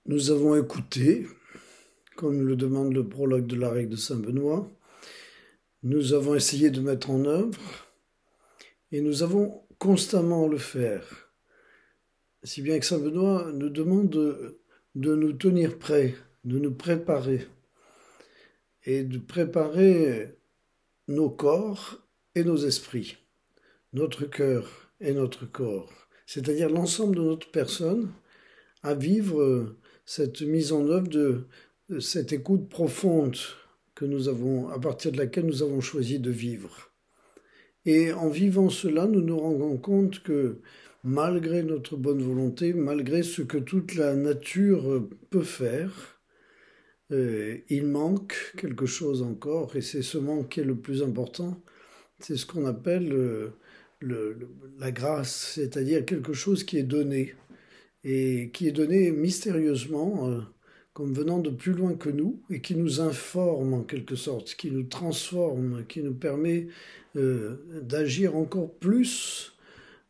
Nous avons écouté, comme le demande le prologue de la règle de Saint-Benoît, nous avons essayé de mettre en œuvre et nous avons constamment à le faire. Si bien que Saint-Benoît nous demande de nous tenir prêts, de nous préparer et de préparer nos corps et nos esprits, notre cœur et notre corps, c'est-à-dire l'ensemble de notre personne, à vivre cette mise en œuvre de cette écoute profonde que nous avons, à partir de laquelle nous avons choisi de vivre. Et en vivant cela, nous nous rendons compte que malgré notre bonne volonté, malgré ce que toute la nature peut faire, il manque quelque chose encore, et c'est ce manque qui est le plus important. C'est ce qu'on appelle la grâce, c'est-à-dire quelque chose qui est donné, et qui est donné mystérieusement, comme venant de plus loin que nous, et qui nous informe en quelque sorte, qui nous transforme, qui nous permet d'agir encore plus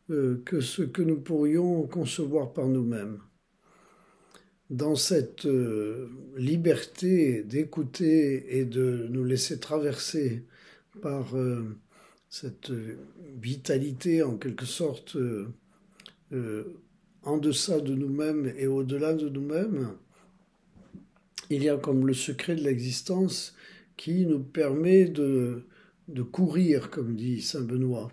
que ce que nous pourrions concevoir par nous-mêmes. Dans cette liberté d'écouter et de nous laisser traverser par cette vitalité en quelque sorte en deçà de nous-mêmes et au-delà de nous-mêmes, il y a comme le secret de l'existence qui nous permet de courir, comme dit Saint Benoît.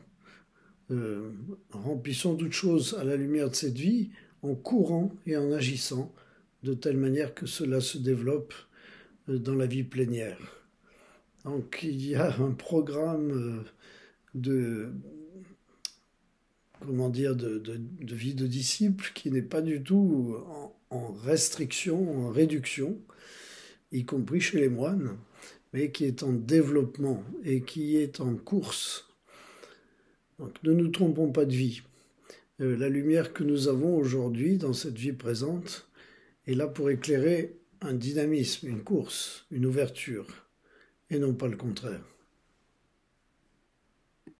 Remplissons toutes choses à la lumière de cette vie en courant et en agissant de telle manière que cela se développe dans la vie plénière. Donc il y a un programme de vie de disciple qui n'est pas du tout en restriction, en réduction, y compris chez les moines, mais qui est en développement et qui est en course. Donc ne nous trompons pas de vie. La lumière que nous avons aujourd'hui dans cette vie présente est là pour éclairer un dynamisme, une course, une ouverture, et non pas le contraire.